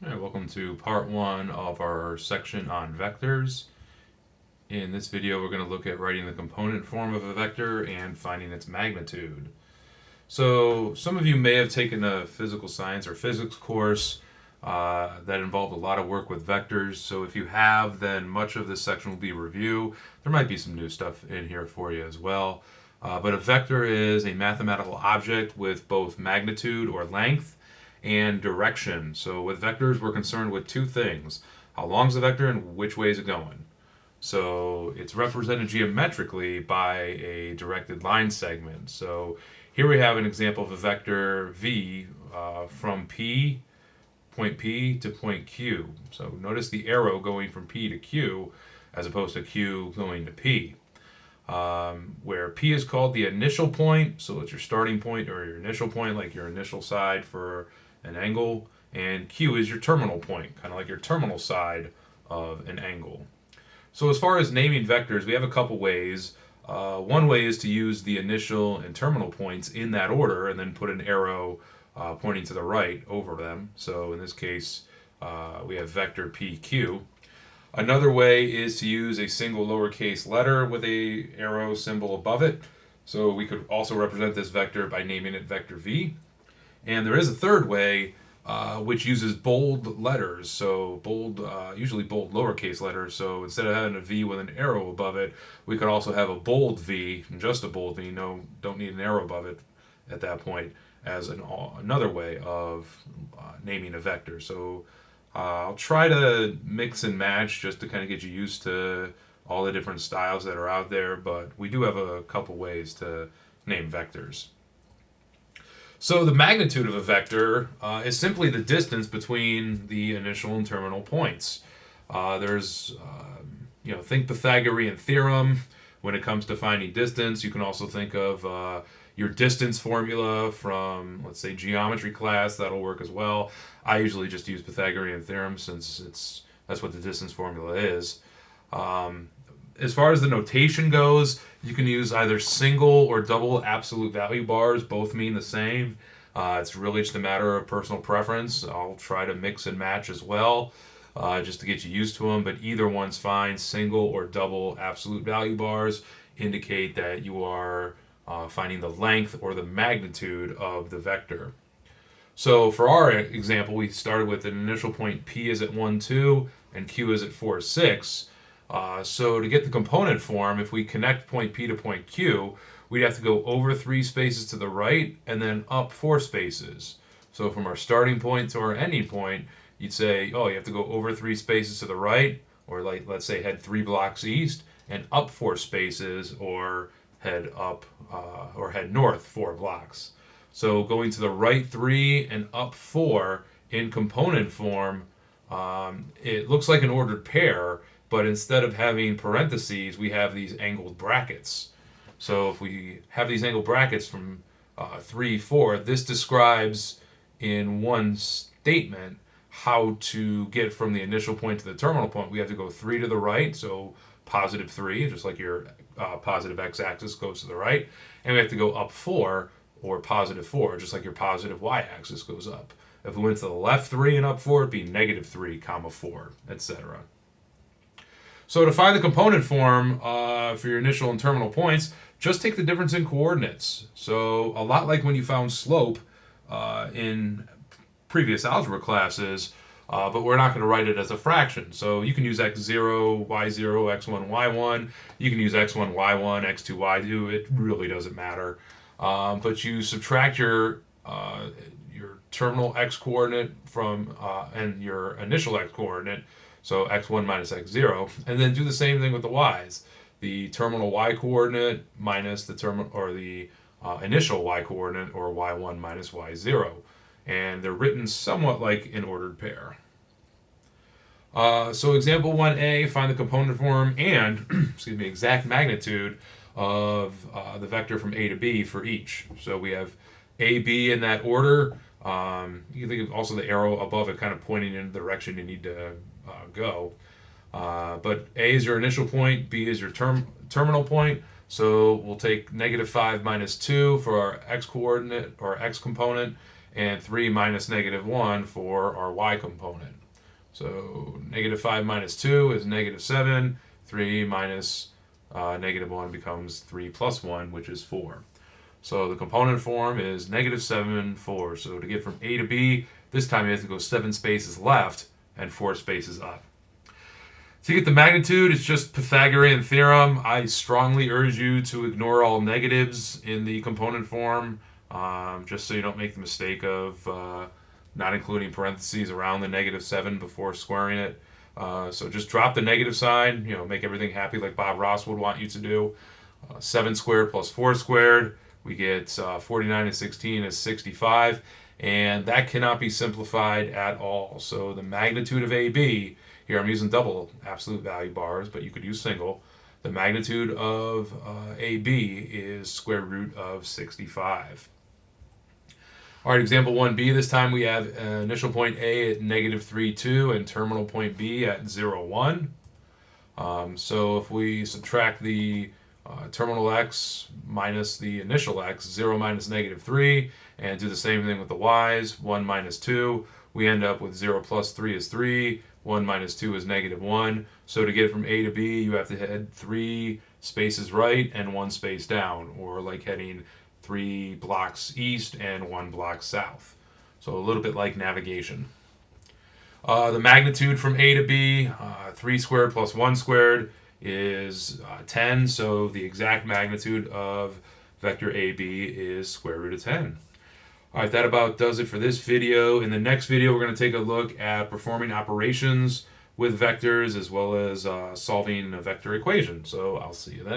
Hi, welcome to part one of our section on vectors. In this video, we're going to look at writing the component form of a vector and finding its magnitude. So, some of you may have taken a physical science or physics course that involved a lot of work with vectors. So, if you have, then much of this section will be review. There might be some new stuff in here for you as well. But a vector is a mathematical object with both magnitude or length and direction. So with vectors, we're concerned with two things: how long is the vector and which way is it going. So it's represented geometrically by a directed line segment. So here we have an example of a vector v from point P to point Q. So notice the arrow going from P to Q as opposed to Q going to P. Where P is called the initial point, so it's your starting point or your initial point, like your initial side for an angle, and Q is your terminal point, kind of like your terminal side of an angle. So as far as naming vectors, we have a couple ways. One way is to use the initial and terminal points in that order and then put an arrow pointing to the right over them. So in this case, we have vector PQ. Another way is to use a single lowercase letter with a arrow symbol above it. So we could also represent this vector by naming it vector v. And there is a third way, which uses bold letters. So usually bold lowercase letters. So instead of having a v with an arrow above it, we could also have a bold v, just a bold v. No, don't need an arrow above it at that point, as another way of naming a vector. So I'll try to mix and match just to kind of get you used to all the different styles that are out there, but we do have a couple ways to name vectors. So the magnitude of a vector is simply the distance between the initial and terminal points. Think Pythagorean theorem when it comes to finding distance. You can also think of your distance formula from, let's say, geometry class. That'll work as well. I usually just use Pythagorean theorem since that's what the distance formula is. As far as the notation goes, you can use either single or double absolute value bars. Both mean the same. It's really just a matter of personal preference. I'll try to mix and match as well, just to get you used to them. But either one's fine. Single or double absolute value bars indicate that you are finding the length or the magnitude of the vector. So for our example, we started with an initial point P is at 1, 2, and Q is at 4, 6. So to get the component form, if we connect point P to point Q, we'd have to go over 3 spaces to the right and then up 4 spaces. So from our starting point to our ending point, you'd say, oh, you have to go over 3 spaces to the right, or like let's say head 3 blocks east, and up 4 spaces, or head north 4 blocks. So going to the right 3 and up 4 in component form, it looks like an ordered pair, but instead of having parentheses, we have these angled brackets. So if we have these angled brackets from 3, 4, this describes in one statement how to get from the initial point to the terminal point. We have to go 3 to the right, so positive 3, just like your positive x-axis goes to the right, and we have to go up 4, or positive 4, just like your positive y-axis goes up. If we went to the left 3 and up 4, it'd be negative 3, comma 4, etc. So to find the component form for your initial and terminal points, just take the difference in coordinates. So a lot like when you found slope in previous algebra classes, but we're not going to write it as a fraction. So you can use x0, y0, x1, y1. You can use x1, y1, x2, y2. It really doesn't matter. But you subtract your terminal x coordinate from and your initial x coordinate, so x1 minus x0, and then do the same thing with the y's. The terminal y coordinate minus the initial y coordinate, or y1 minus y0, and they're written somewhat like an ordered pair. So example 1a, find the component form and exact magnitude of the vector from A to B for each. So we have A, B in that order. You can think of also the arrow above it kind of pointing in the direction you need to go. But A is your initial point, B is your terminal point. So we'll take negative 5 minus 2 for our x coordinate or x component, and 3 minus negative 1 for our y component. So negative 5 minus 2 is negative 7. 3 minus negative 1 becomes 3 plus 1, which is 4. So the component form is negative 7, 4. So to get from A to B, this time you have to go 7 spaces left and 4 spaces up. To get the magnitude, it's just Pythagorean theorem. I strongly urge you to ignore all negatives in the component form, just so you don't make the mistake of not including parentheses around the negative 7 before squaring it. So just drop the negative sign, make everything happy like Bob Ross would want you to do. 7 squared plus 4 squared, we get 49 and 16 is 65, and that cannot be simplified at all. So the magnitude of AB, here I'm using double absolute value bars, but you could use single. The magnitude of AB is square root of 65. All right, example 1b, this time we have initial point A at negative 3, 2, and terminal point B at 0, 1. So if we subtract the terminal x minus the initial x, 0 minus negative 3, and do the same thing with the y's, 1 minus 2, we end up with 0 plus 3 is 3, 1 minus 2 is negative 1. So to get from A to B, you have to head 3 spaces right and 1 space down, or like heading 3 blocks east and 1 block south. So a little bit like navigation. The magnitude from A to B, 3 squared plus 1 squared is 10. So the exact magnitude of vector AB is square root of 10. All right, that about does it for this video. In the next video, we're going to take a look at performing operations with vectors as well as solving a vector equation. So I'll see you then.